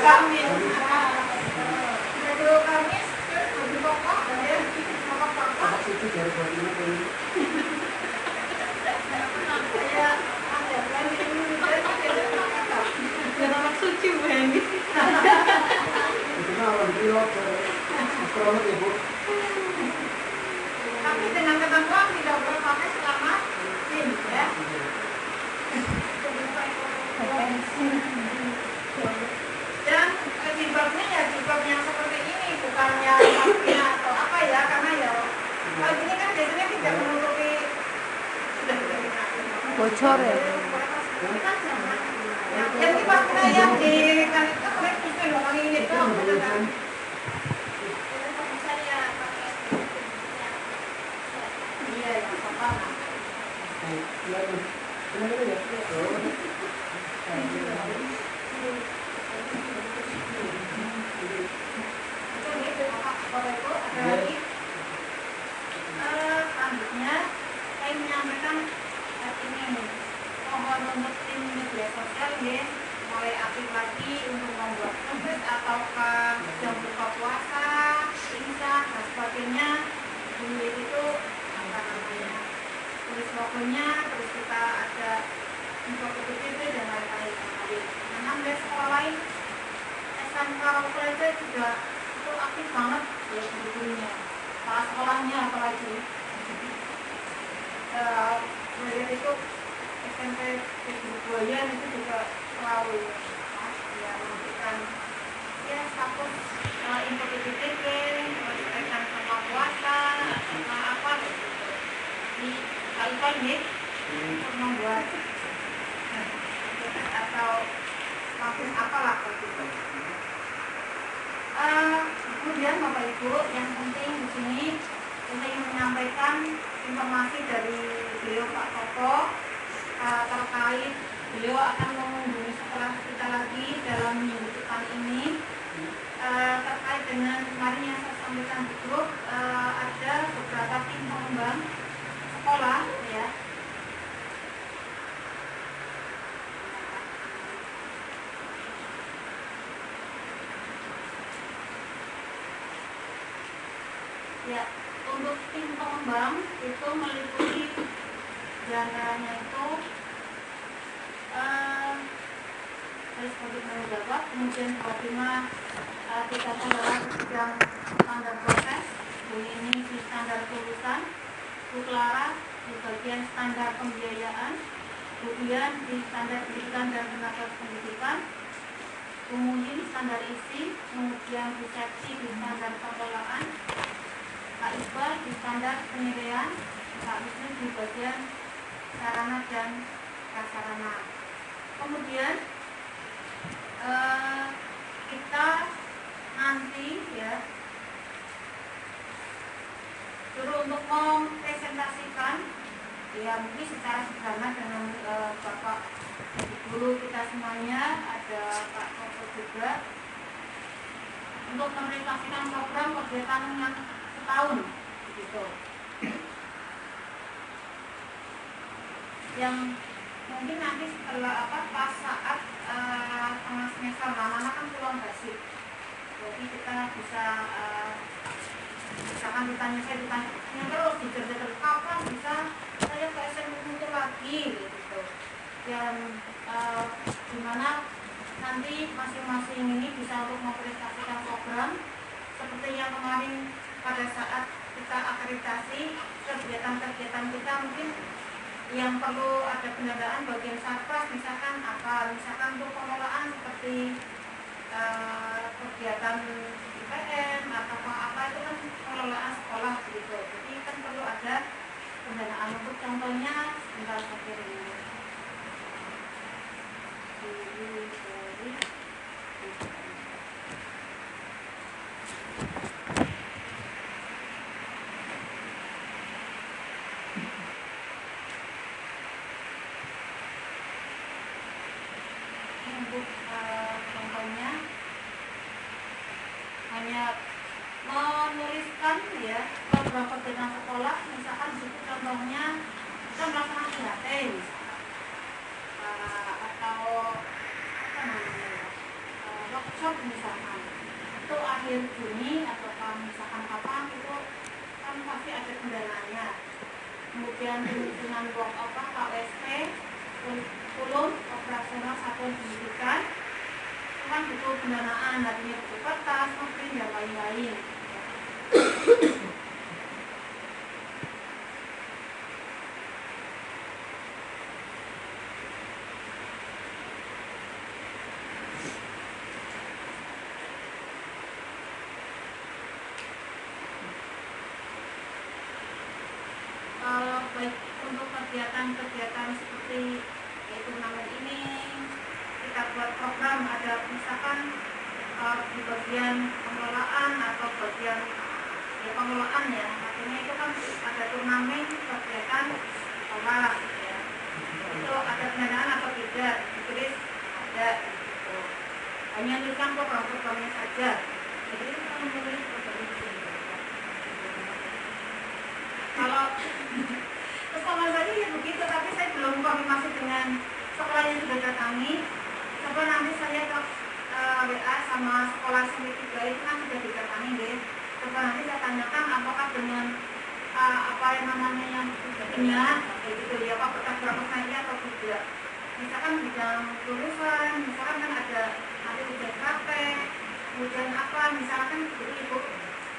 Kamis. Baju Kamis, baju pokok, ya, pokok-pokok. Kayak ada kan ini nggak tahu suci Bu Hendy. Itu awal pilot, astronot ya Bu. Tapi dengan ketentuan tidak boleh pakai selama ini ya. Dan jilbabnya ya jilbab yang seperti ini, bukan yang pakainya atau apa ya, karena ya kalau ini kan biasanya tidak menutupi bocor ya. Yang dipakai yang di kan itu boleh bisa ngomong ini dong, betul kan? Iya, yang apa? Selanjutnya saya menyampaikan ini mohon untuk tim media sosial ya mulai aktif lagi untuk membuat konten ataukah jam buka puasa, imsak dan sebagainya. Di itu apa namanya tulis logonya, terus kita ada info PPDB dan lain-lain. Karena dari sekolah lain SMK Rawapeledja juga itu aktif banget ya sebetulnya. Salah sekolahnya apalagi melihat itu SMP Buayan itu juga selalu ya memberikan ya status info PPDB, berkaitan sama puasa, sama apa di kaitan ya untuk membuat atau status apalah gitu. Kemudian Bapak Ibu, yang penting di sini kita ingin menyampaikan informasi dari beliau Pak Toto terkait beliau akan mengunjungi sekolah kita lagi dalam minggu depan ini terkait dengan kemarin yang saya sampaikan di grup ada beberapa tim pengembang sekolah ya. Ya, untuk tim pengembang itu meliputi diantaranya itu dari sebagai penanggung jawab, kemudian Fatima kita adalah bidang standar proses, Bu ini di standar kelulusan, Bu Clara di bagian standar pembiayaan, Bu Ian di standar pendidikan dan tenaga pendidikan, Bu Muni di standar isi, kemudian Bu Sepsi di standar pengelolaan, Pak Iqbal di standar penilaian, Pak Wisnu di bagian sarana dan prasarana. Kemudian kita nanti ya suruh untuk mempresentasikan ya mungkin secara sederhana dengan Bapak guru kita semuanya, ada Pak Toto juga, untuk mempresentasikan program kegiatan yang setahun gitu. Yang mungkin nanti setelah pas saat tengah semester anak-anak kan pulang basi, jadi kita bisa misalkan saya ditanya terus dikejar kapan bisa saya ke SMU itu lagi gitu. Dan gimana nanti masing-masing ini bisa untuk mempresentasikan program seperti yang kemarin pada saat kita akreditasi kegiatan-kegiatan kita mungkin yang perlu ada pendanaan bagian sarpras misalkan apa, misalkan untuk pengelolaan seperti kegiatan IPM atau apa itu kan pengelolaan sekolah gitu, jadi kan perlu ada pendanaan. Untuk contohnya sebentar saya ini untuk contohnya hanya menuliskan ya program kegiatan sekolah, misalkan di situ contohnya kita melaksanakan IHT misalkan atau apa namanya bagian penyusunan KWSP, kurikulum operasional satuan pendidikan, itu kan butuh pendanaan, artinya butuh kertas, print dan lain-lain. Kalau baik untuk kegiatan-kegiatan seperti turnamen ini, kita buat program, ada misalkan di bagian pengelolaan atau bagian pengelolaan ya, artinya itu kan ada turnamen kegiatan sekolah ya. Itu ada pendanaan atau tidak, ditulis ada gitu. Hanya tuliskan program-programnya saja. Jadi itu kan menulis program itu. Kalau terus sama tadi ya begitu, tapi saya belum konfirmasi dengan sekolah yang sudah datangi. Coba nanti saya ke WA sama sekolah seni 3 itu kan sudah didatangi deh. Coba nanti saya tanyakan apakah dengan apa yang namanya yang punya gitu ya, apa berapa naiknya atau tidak. Misalkan bidang tulisan, misalkan kan ada nanti ujian praktek, ujian apa, misalkan gitu ibu.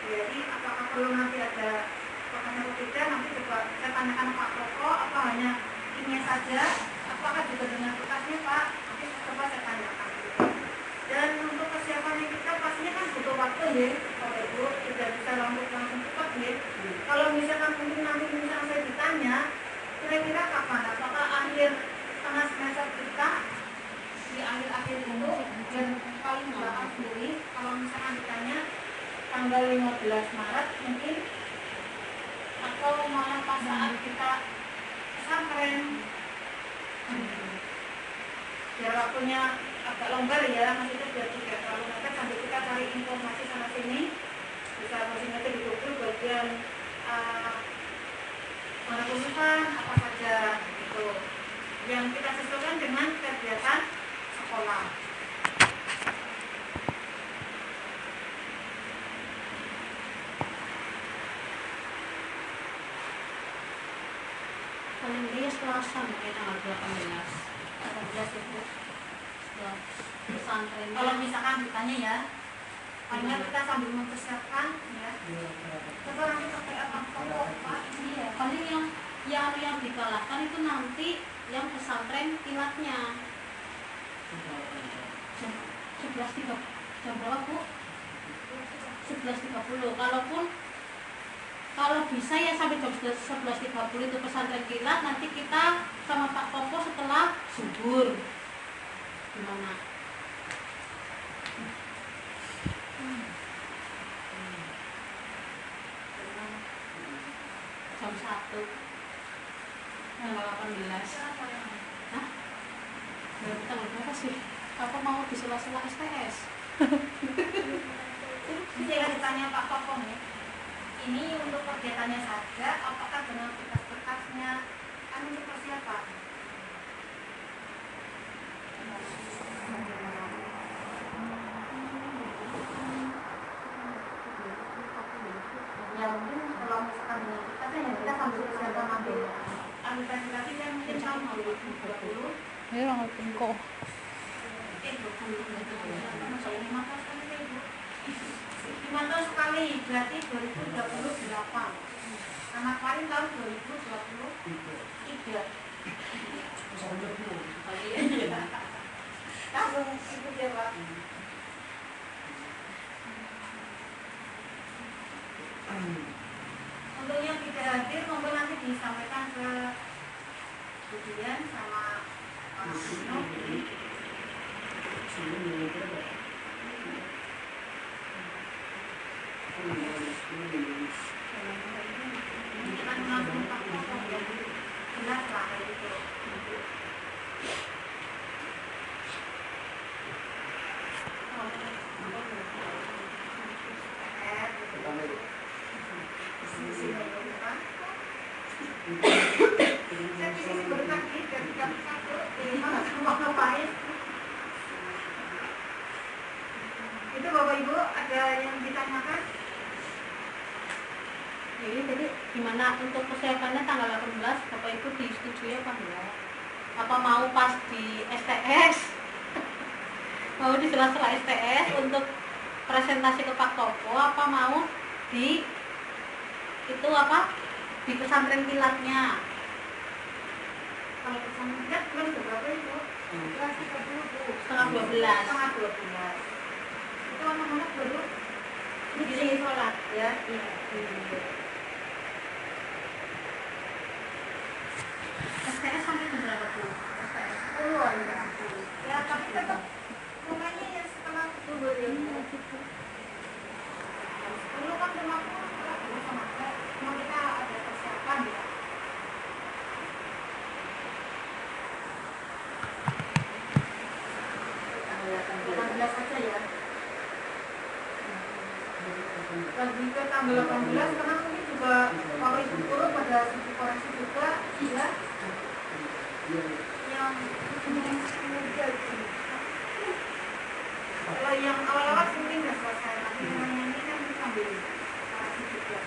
Jadi apakah perlu nanti ada apakah atau tidak, nanti coba saya tanyakan Pak Koko, apa hanya kimia saja, apakah juga dengan kertasnya Pak, nanti coba saya tanyakan. Dan untuk persiapannya kita pastinya kan butuh waktu ya Bapak Ibu, tidak bisa langsung cepat ya. Kalau misalkan mungkin nanti misalkan saya ditanya, kira-kira kapan, apakah akhir tengah semester kita di akhir-akhir itu, dan paling belakang sendiri, kalau misalkan ditanya tanggal 15 Maret mungkin, atau malah pas saat kita pesantren, biar waktunya agak longgar ya, maksudnya biar tidak terlalu mepet sambil kita cari informasi sana sini, bisa maksudnya di Google bagian mana tulisan apa saja gitu, yang kita sesuaikan dengan kegiatan sekolah. Paling dia Selasa mungkin tanggal 18 itu pesantren. Kalau misalkan ditanya ya, paling kita sambil mempersiapkan ya. Coba nanti pakai apa Pak? Iya, paling yang dikalahkan itu nanti yang pesantren kilatnya. Jam 11.30. Jam berapa Bu? 11.30. Kalau bisa ya sampai jam 11.30 itu pesantren kilat, nanti kita sama Pak Koko setelah zuhur. Gimana? Jam 1. Tanggal 18. Hah? Baru tanggal berapa sih? Apa mau di sela-sela STS? Saya ditanya Pak Koko nih, ini untuk kegiatannya saja, apakah dengan berkas-berkasnya kan untuk persiapan? Ya mungkin kalau misalkan dengan berkasnya ya kita sambil persiapan ambil administrasi yang mungkin tahun 2020. Ini orang pengko. 5 tahun sekali, berarti 2028. Anak kemarin tahun 2023. Langsung ikut ya Pak. Untuk yang tidak hadir, monggo nanti disampaikan ke Budian sama Pak Sino. Jangan langsung Pak Koko ya, jelas lah itu. Saya bisnis berkah nih dari jam 1 mana semua ngapain. Itu Bapak Ibu ada yang ditanyakan? Jadi gimana untuk persiapannya tanggal 18 ya. Apa mau pas di STS? Mau di sela-sela STS untuk presentasi ke Pak Topo, apa mau di itu apa di pesantren kilatnya? Kalau pesantren kilat kelas berapa itu? Kelas 30 Bu. Setengah 12. Setengah 12. Itu anak-anak baru Giring sholat. ya. Iya. STS sampai jam berapa Bu? STS 10 ya. Ya tapi tetap rumahnya ya setelah dulu ya. Dulu kan rumahku dulu sama saya, cuma kita ada persiapan ya. Tanggal 18 aja ya. Lagi ke tanggal 18 karena ini juga kalau ibu guru pada sibuk koreksi juga ya. Yang kalau yang awal-awal mungkin nggak selesai, tapi yang ini kan sambil koreksi juga.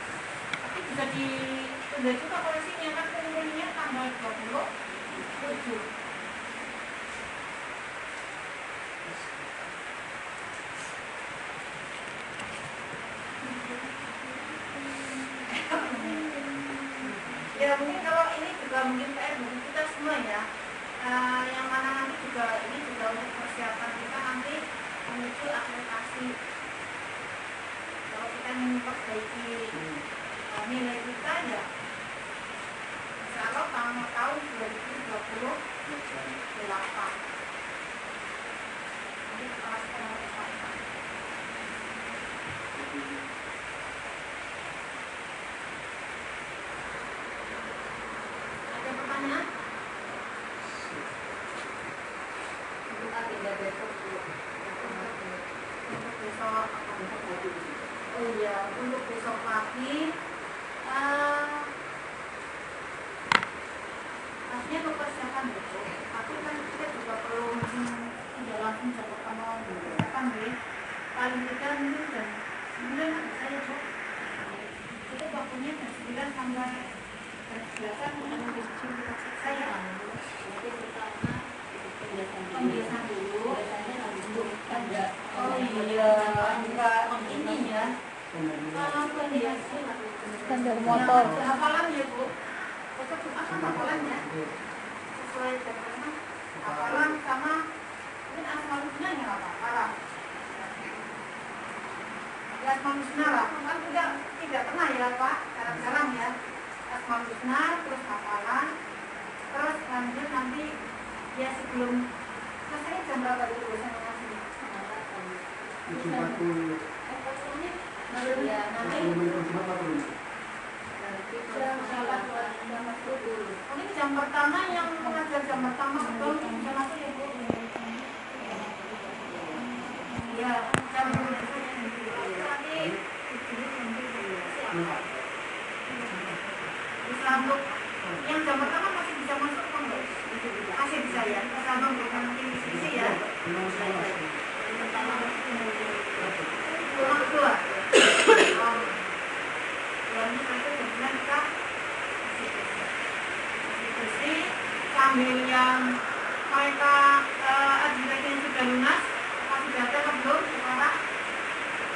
Tapi bisa ditunda juga koreksinya kan kemudiannya tanggal 27. Ya mungkin kalau ini juga mungkin PR bagi kita semua ya. Yang mana nanti juga ini juga untuk persiapan kita nanti menuju akreditasi. Kalau kita ingin memperbaiki nilai kita ya, insya Allah tahun 2028 nanti kepala sekolah berapa? Ada pertanyaan? Untuk agenda besok untuk besok oh iya untuk besok pagi pastinya untuk persiapan besok tapi kan kita juga perlu tidak langsung jam pertama mempersiapkan deh paling tidak mungkin jam 9 bisa ya Bu itu waktunya jam 9 sampai jam 11 bukan saya pembiasaan dulu oh iya enggak ini ya kalau pembiasaan Standar motor. hafalan ya Bu besok Jumat kan hafalannya sesuai jadwalnya hafalan sama mungkin asmaul husna ya nggak apa-apa lah ya asmaul husna lah kan tidak pernah ya Pak jarang-jarang ya asmaul husna terus hafalan terus lanjut nanti ya sebelum selesai jam berapa dulu saya ngasih 7.40. ya nanti ini jam pertama yang mengajar jam pertama betul jam apa ya Bu? Ya jam nanti Islamuk yang jam pertama masih bisa masuk kok enggak? Masih bisa ya? Islamuk bukan nanti diskusi ya? Kurang dua. Bulan satu bulan kita bersih sambil yang mereka administrasi sudah lunas apa sudah ada atau belum sekarang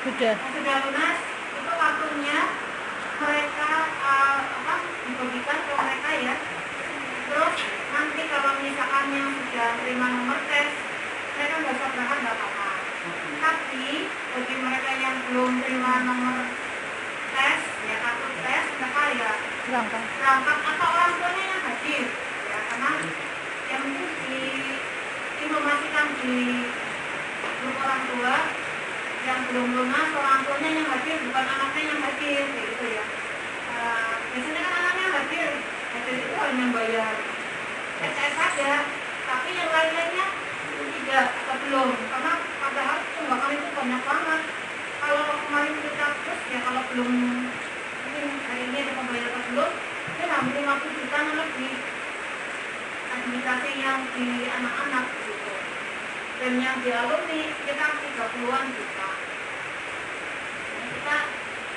Sudah. sudah lunas itu waktunya mereka dibagikan ke mereka ya terus nanti kalau misalkan yang sudah terima nomor tes mereka nggak usah berangkat nggak apa-apa tapi bagi mereka yang belum terima nomor tes ya kartu tes mereka ya Berangkat. berangkat atau orang tuanya yang hadir ya karena yang mungkin diinformasikan di grup orang tua yang belum lunas orang tuanya yang hadir bukan anaknya yang hadir kayak gitu ya biasanya kan anaknya hadir itu hanya bayar SS saja tapi yang lain-lainnya tidak atau belum karena padahal tunggakan itu banyak banget kalau kemarin kita terus ya kalau belum ini hari ini ada pembayaran atau belum dia hampir 50 juta lebih administrasi yang di anak-anak gitu dan yang di alumni sekitar 30-an juta jadi kita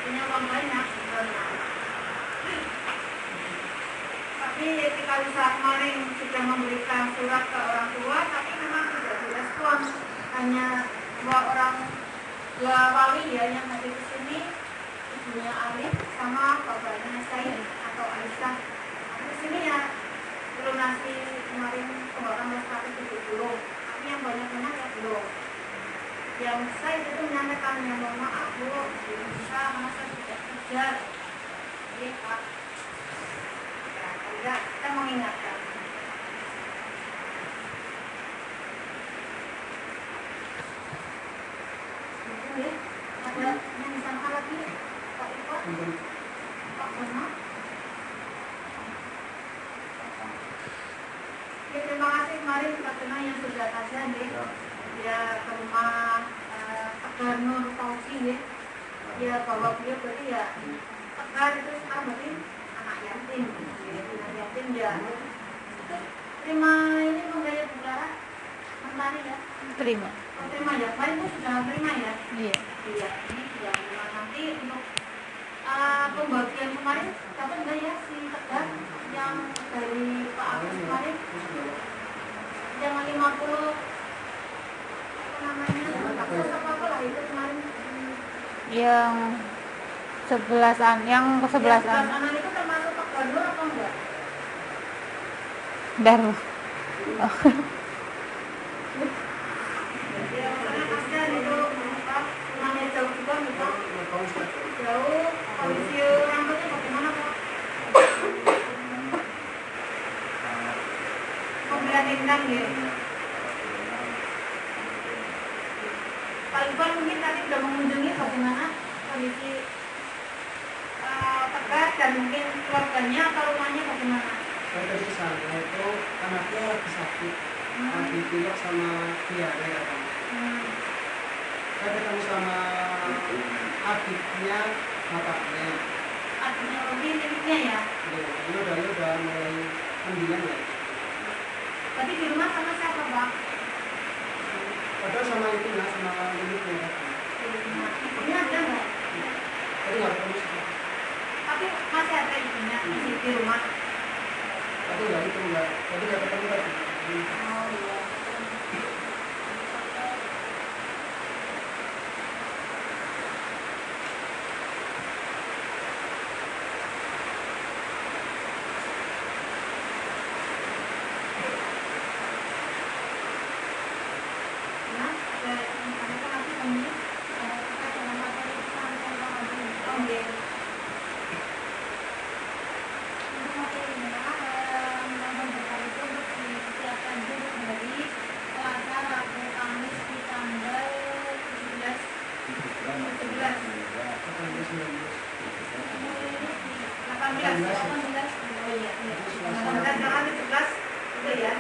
punya uang banyak sebenarnya tapi Jadi ketika Lisa kemarin sudah memberikan surat ke orang tua, tapi memang tidak direspon. Hanya dua wali ya yang hadir di sini, ibunya Alif sama bapaknya Said atau Aisyah. Di sini ya lunasi kemarin penggoran 170, tapi yang banyak-banyak ya belum. Yang saya itu menyampaikan yang mohon maaf Bu, belum bisa karena saya tidak kerja. Jadi Pak, ya tidak, kita mengingatkan. Itu ya, ada yang disangka lagi Pak Iko, Pak Bono. Ya, terima kasih kemarin Pak Bono yang sudah kajian ya. Ya ke rumah Tegar Nur Fauzi ya. Ya bawa beliau berarti ya Tegar itu sekarang berarti anak yatim. Ya, anak yatim ya. Terima ini menggaya Bu Clara mentari ya. Terima. Oh, terima ya. Kemarin itu sudah terima ya. Iya. Iya, ini sudah terima. Nanti untuk pembagian kemarin dapat nggak ya si Tegar yang dari Pak Agus kemarin yang 50 namanya apa lah itu kemarin Yang sebelasan, yang ya, kesebelasan. anak itu termasuk Pak Gandor atau enggak? Baru. Ya, karena kasihan itu Pak, rumahnya jauh juga Pak. Jauh, kondisi rambutnya bagaimana Pak? Pembelian indang ya. Pak Iqbal mungkin tadi sudah mengunjungi bagaimana kondisi Tegar dan mungkin keluarganya atau rumahnya bagaimana? Saya tadi ke sana itu anaknya lagi sakit, lagi pilek sama diare katanya. Saya ketemu sama adiknya, bapaknya. Adiknya Robi miliknya ya? Ya, ini udah mulai ambilan ya. Berarti di rumah sama siapa Bang? Padahal sama ibunya, sama ibunya katanya. Ibunya ada nggak? Tapi nggak ketemu sih. Tapi masih ada ibunya di rumah. Tapi nggak itu nggak, jadi nggak ketemu lagi. Oh iya. Nah, misalnya kan nanti kami terkait dengan materi pesantren Ramadan. Oh iya. Untuk materi ini Ramadan besar itu untuk disiapkan dulu kembali Selasa, Rabu, Kamis di tanggal 17. Oh iya, 18 jangan 17 udah ya,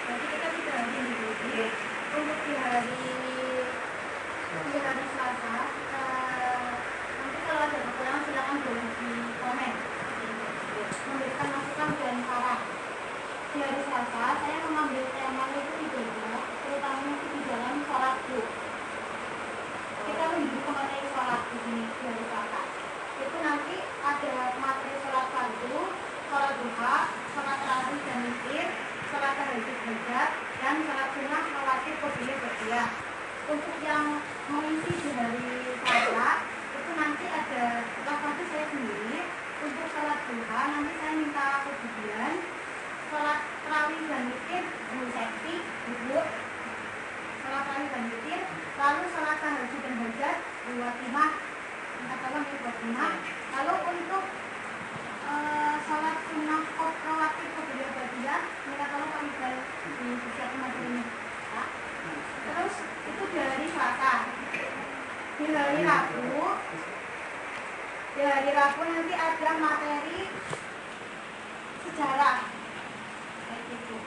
jadi kita tidak hari Minggu. Untuk di hari Selasa, nanti kalau ada kekurangan silakan boleh di komen, memberikan masukan dan saran. Di hari Selasa, saya mengambil tema itu ibadah, terutama itu di dalam sholat duha. Kita menunjukkan materi sholat di sini di hari Selasa. Itu nanti ada materi sholat fardu, sholat duha, sholat tarawih dan witir, sholat tahajud hajat, dan sholat sunnah rawatib qobliyah. Untuk yang mengisi di hari Selasa itu nanti ada nanti saya sendiri. Untuk sholat duha nanti saya minta kemudian sholat tarawih dan witir Bu Septi, Ibu. Sholat tarawih dan witir, lalu sholat tahajud dan hajat Bu Watimah, minta tolong Ibu Watimah. Lalu untuk sholat sunnah rawatib qobliyah minta tolong Pak Iqbal disiapkan materinya. Terus itu dari Selasa. Di hari Rabu nanti ada materi sejarah kayak gitu.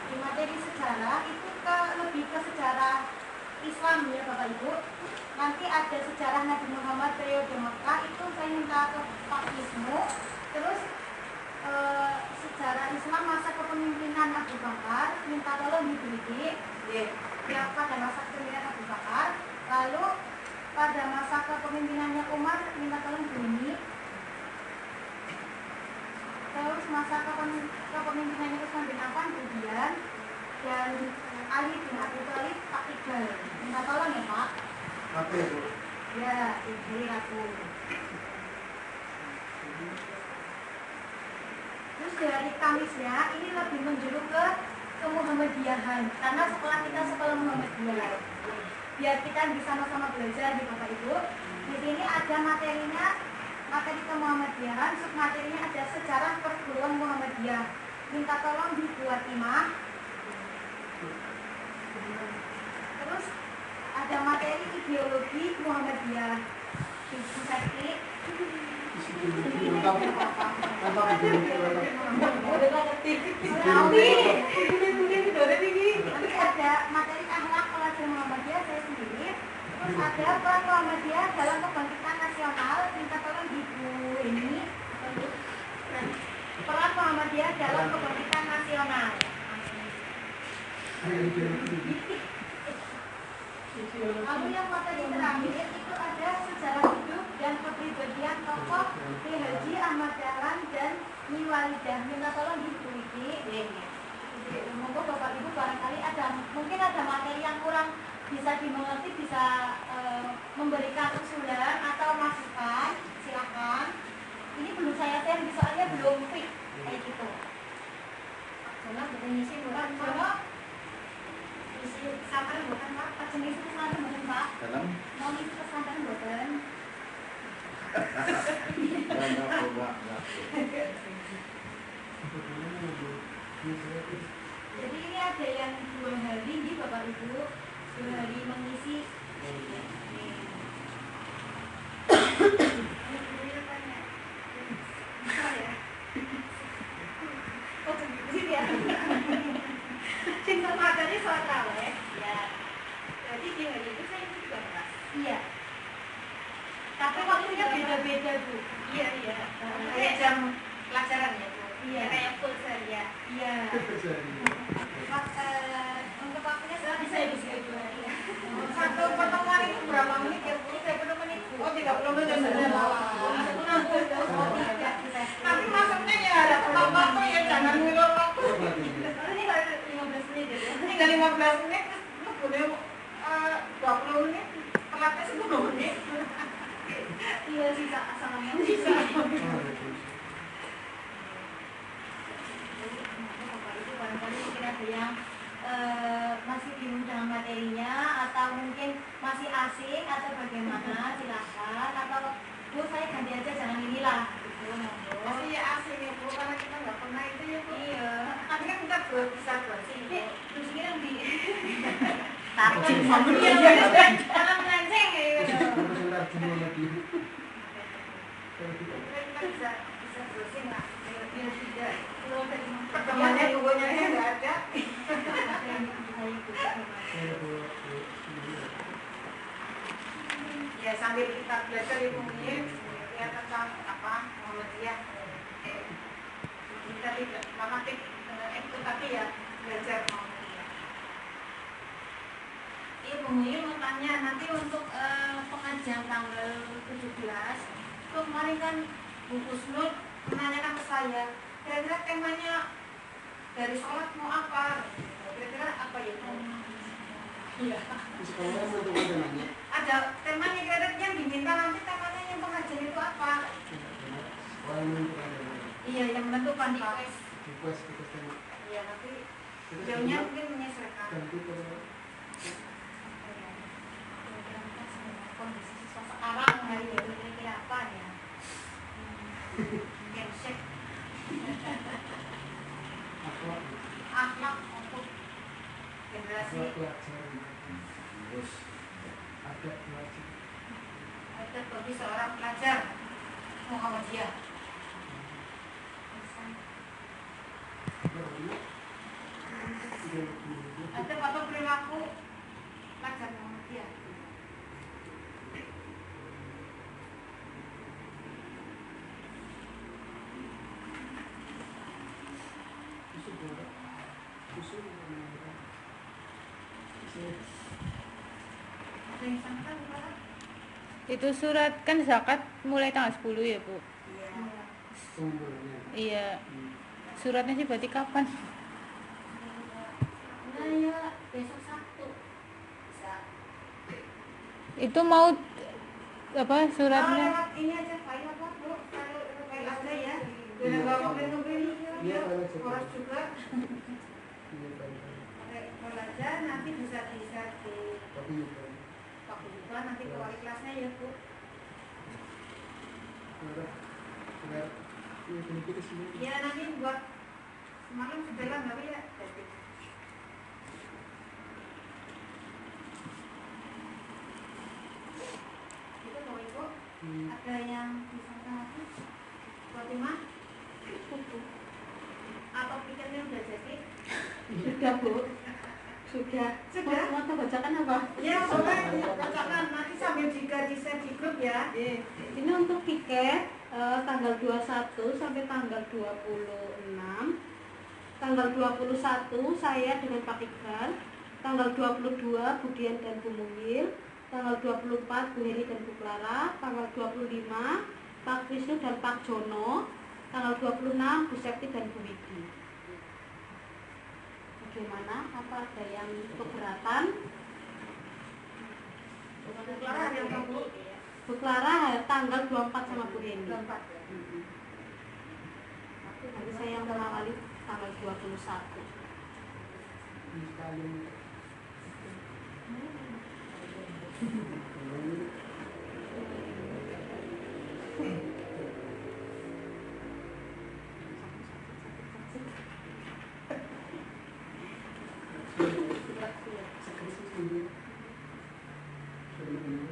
Di materi sejarah itu lebih ke sejarah Islam ya Bapak Ibu. Nanti ada sejarah Nabi Muhammad periode Mekah, itu saya minta ke Pak Wisnu. Terus sejarah Islam masa kepemimpinan Abu Bakar, minta tolong diberi ya pada masa kepemimpinan Lalu pada masa kepemimpinannya Umar minta tolong bunyi. Terus masa kepemimpinannya Utsman bin Affan kemudian, dan Ali bin Abi Thalib Pak Iqbal minta tolong ya Pak. Apa itu? Ya, ini aku. Terus dari Kamisnya ini lebih menjuluk ke Muhammadiyahan, karena setelah kita sekolah Muhammadiyah, biar kita bisa sama-sama belajar di Bapak Ibu. Di sini ada materinya, materi ke Muhammadiyahan, submaterinya ada sejarah perguruan Muhammadiyah. Minta tolong dibuat imam. Terus ada materi ideologi Muhammadiyah. Bisa klik. Nanti ada materi akhlak pelajar Muhammadiyah saya sendiri. Terus ada peran Muhammadiyah dalam kebangkitan nasional. Minta tolong di buku ini. Peran Muhammadiyah dalam kebangkitan nasional. Lalu yang materi terakhir itu ada sejarah hidup dan kepribadian tokoh Ki Haji Ahmad Dahlan dan Nyi Walidah. Minta tolong diteliti. Monggo Bapak Ibu barangkali mungkin ada materi yang kurang bisa dimengerti, bisa memberikan usulan atau masukan, silakan. Ini belum saya share, soalnya belum fix kayak gitu. Jono bukan ngisi bukan Jono. Isi pesantren bukan Pak, Pak jenis pesantren bukan Pak. Dalam? Mau ngisi pesantren bukan. Jadi ini ada yang 2 hari di Bapak Ibu, 2 hari mengisi. Cinta materi soal raweh. Ya. Jadi di hari itu saya juga kelas. Iya. Tapi waktunya beda-beda Bu. Iya. Kayak jam pelajaran ya Bu. Iya. Kayak full sehari ya. Iya. Untuk waktunya bisa Bu. Satu pertemuan itu berapa menit ya Bu? 30 menit Bu. Oh 30 menit. Tapi masuknya ya ada waktu ya, jangan ngulur waktu. Ini nggak 15 menit ya? Ini nggak 15 menit, terus boleh 20 menit, telatnya 10 menit. Iya sisa asalnya. Sisa. Bapak Ibu barangkali mungkin ada yang masih bingung dengan materinya atau mungkin masih asing atau bagaimana, silakan. Atau Bu saya ganti aja, jangan inilah. Masih ya asing ya Bu, karena kita nggak pernah itu ya Bu. Iya. Tapi kan kita bisa buat sini. Terus ini yang di taruh karena melenceng ya gitu. Kita bisa browsing lah. Biar tidak pertemuannya logonya nggak ada. Ya sambil kita belajar ilmunya ya tentang apa Muhammadiyah. Kita tidak mematik itu tapi ya belajar Muhammadiyah. Iya Bu Muyu mau tanya nanti untuk pengajian tanggal 17 itu kemarin kan Bu Kusnul menanyakan ke saya kira-kira temanya dari sholat mau apa? Kira-kira apa ya Bu? Iya. Ada temanya kira-kira yang diminta nanti temanya yang pengajian itu apa? Iya yang menentukan Pak. Iya nanti jauhnya mungkin menyesuaikan. Kondisi siswa sekarang hari ini kira-kira apa ya? Handshake. Akhlak untuk generasi. Ada bagi seorang pelajar Muhammadiyah. Ada apa perilaku pelajar Muhammadiyah. Ada yang disangkakan berapa? Itu surat kan zakat mulai tanggal 10 ya Bu? Iya. Umurnya. Iya. Suratnya sih berarti kapan? Nah ya besok Sabtu bisa. Itu mau apa Oh, suratnya? lewat ini aja file apa Bu? File aja ya. Udah nggak pakai mobil Iya, ya. file aja. Poros juga. Iya, kan. Pakai file aja nanti bisa di Tapi juga. waktu juga nanti ke wali kelasnya ya Bu. Sudah. Ini sedikit sini. Ya nanti buat semalam sudah lah nggak ya. Jadi. Itu Bapak Ibu ada yang disangka lagi? Fatima? Atau pikirnya udah jadi? Sudah Bu. Sudah. Sudah? Mau bacakan apa? Ya boleh bacakan nanti sambil juga di share di grup ya. Ini untuk tiket tanggal 21 sampai tanggal 26. Tanggal 21 saya dengan Pak Iqbal. Tanggal 22 Budian dan Bu Mungil. Tanggal 24 Bu Heri dan Bu Clara. Tanggal 25 Pak Wisnu dan Pak Jono. Tanggal 26 Bu Septi dan Bu Widi. Bagaimana? Apa ada yang keberatan? Bu Clara hari apa Bu? Bu Clara tanggal 24 sama Bu Heni. 24 ya. Nanti saya yang mengawali tanggal 21.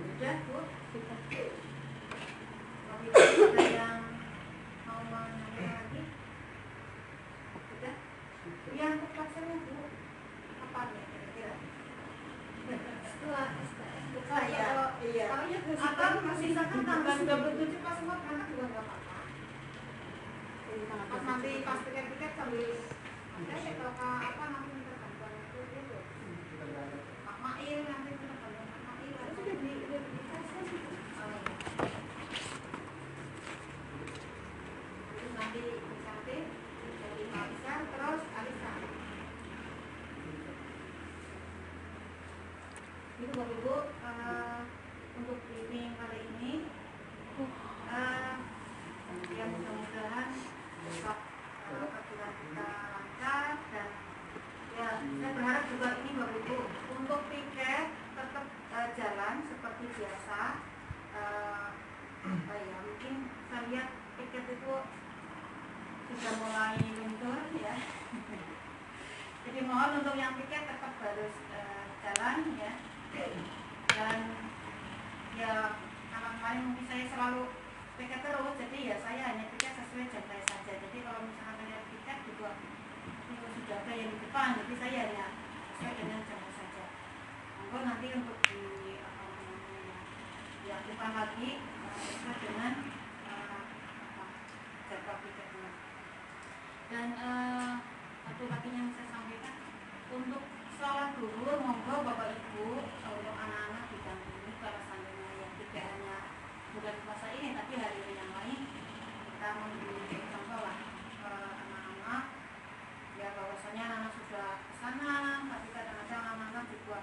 Sudah Bu? Bapak Ibu ada yang mau menanya lagi? Sudah? Yang terpaksanya Bu apa nih kira-kira? Setelah STS. Oh iya. Iya. Atau masih misalkan tanggal 27 pas semua berangkat juga nggak apa-apa. Pas nanti pas tiket-tiket sambil ada atau apa nanti minta bantuan itu gitu. Pak Mail nanti minta bantuan Pak Mail. Itu udah dikasih sih. Oh iya. Terus nanti nanti dari Alisa terus Alisa. Itu Bapak Ibu untuk briefing kali ini ya mudah-mudahan besok aturan kita lancar dan ya saya berharap juga ini Bapak Ibu untuk tiket tetap jalan seperti biasa. Ya mungkin saya lihat tiket itu sudah mulai luntur ya. Jadi mohon untuk yang tiket tetap harus jalan ya. Dan ya karena kemarin mungkin saya selalu tiket terus, jadi ya saya hanya tiket sesuai jam saya saja. Jadi kalau misalnya saya tiket juga itu sudah ada yang di depan, jadi saya hanya sesuai dengan jam saya saja. Monggo nanti untuk diaktifkan lagi sesuai dengan jadwal tiketnya. Dan satu lagi yang saya sampaikan untuk sholat duhur, monggo Bapak Ibu untuk anak-anak didampingi kalau seandainya yang tidak hanya bulan puasa ini tapi hari yang lain kita memberi contoh lah ke anak-anak ya bahwasanya anak sudah kesana tapi kadang-kadang anak-anak juga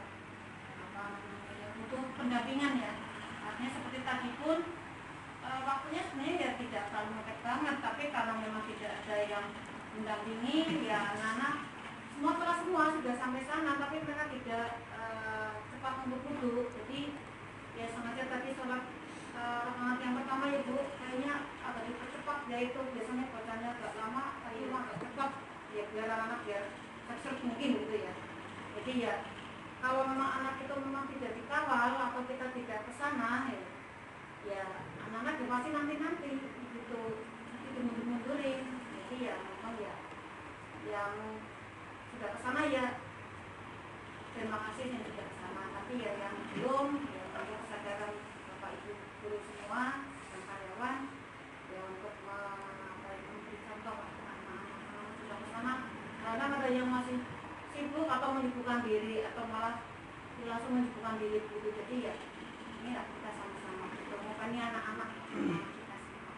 apa namanya butuh pendampingan ya. Artinya seperti tadi pun waktunya sebenarnya ya tidak terlalu mepet banget, tapi kalau memang tidak ada yang mendampingi ya anak-anak semua sudah sampai sana tapi mereka tidak cepat untuk duduk. Jadi ya sengaja tadi sholat rakaat yang pertama ya Bu kayaknya agak dipercepat, yaitu biasanya bacanya agak lama tapi agak cepat ya biar anak-anak biar terserap mungkin gitu ya. Jadi ya kalau memang anak itu memang tidak dikawal atau kita tidak ke sana ya anak-anak ya pasti nanti gitu itu mundur-mundurin. Jadi ya memang ya yang sudah ke sana ya terima kasih yang sudah ke sana, tapi ya yang belum ya perlu kesadaran Bapak Ibu guru semua dan karyawan ya untuk memberi contoh ke anak-anak sudah ke sana. Karena ada yang masih sibuk atau menyibukkan diri atau malah langsung menunjukkan diri gitu. Jadi ya ini lah kita sama-sama gitu. Makanya anak-anak kita semua.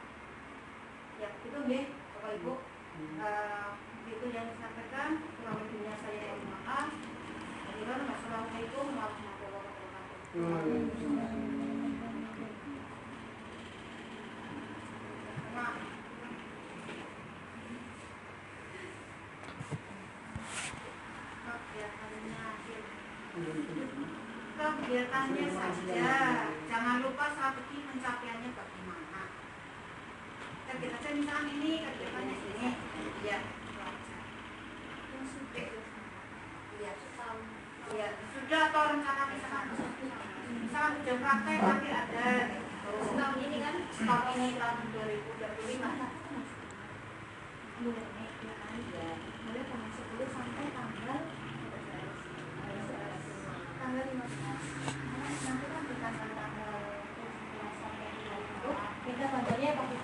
Ya itu nggih Bapak Ibu. Itu yang disampaikan. Kurang lebihnya saya mohon maaf. Wassalamualaikum warahmatullahi wabarakatuh. Kegiatannya saja, jangan lupa strategi pencapaiannya bagaimana. Kegiatannya misalnya ini, kegiatannya ini, ya, ya sudah atau rencana misalnya jam praktek nanti ada. Tahun ini kan, tahun ini tahun 2025. Mulai tanggal 10 sampai tanggal 15. Nanti kan bukan tanggal 11 sampai 20. Kita bantunya pakai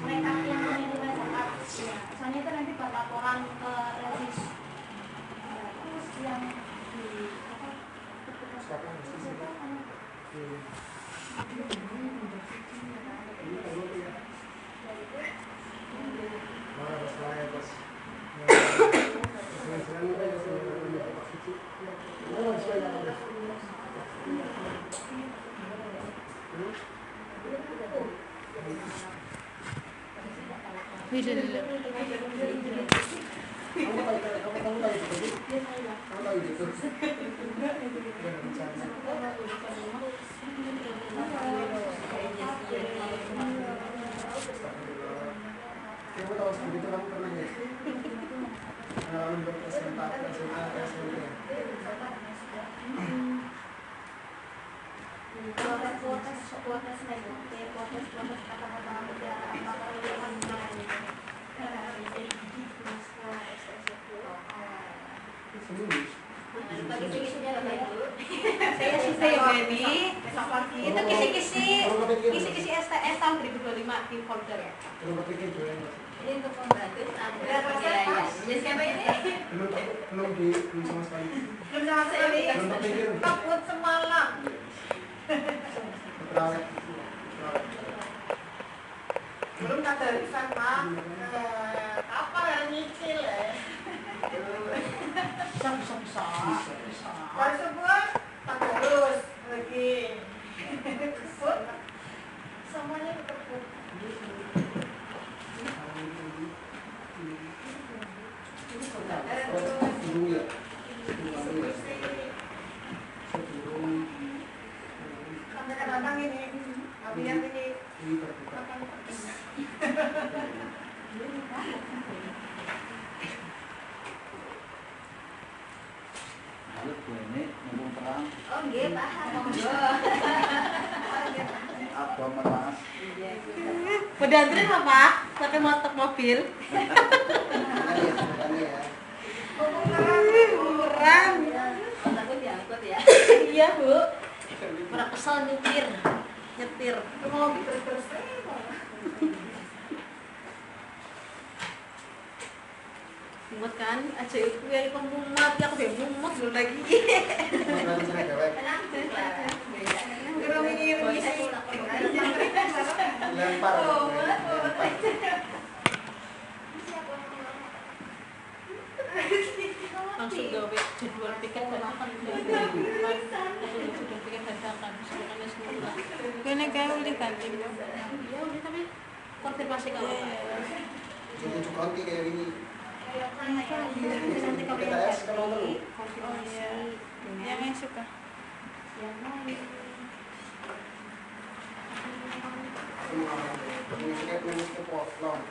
mereka yang menilai zakat. Misalnya itu nanti buat laporan ke regis. Terus yang di apa? Kamu tahu seperti itu kamu pernah nggak? Untuk SMA, SMP. Itu kisi-kisi STS tahun 2025 di folder. Ini untuk membantu ada jadi siapa ini? Belum sama sekali. Belum sama sekali. Belum terpikir. Takut semalam. Terawet. Belum tadarisan Pak. Apa yang nyicil ya? Bisa. Kalau sebuah tak terus lagi. Kesut. Semuanya tekut. Kadang-kadang ini, abian ini. Lalu gue ini mumpung terang, Oh nggih, paham monggo. apa meras, Udah anterin apa? Pakai motor mobil. Kurang. Takut diangkut ya. Iya, Bu. Pernah kesel nyetir. Mau terus. Mumet kan? Aja iku ya iku mumet, ya aku be mumet dulu lagi. Tenang, Kira mikir ngisi. Lempar. Langsung gawe jadwal tiket dadakan. Langsung jadwal tiket dadakan. Semuanya semula. Kene kae uli ganti. Ya udah tapi konfirmasi kalau Untuk konti kayak gini. nanti kalau yang TTS kan nomor lu. konfirmasi Yang suka. yang lain. Ini kayak minus ke pot, long.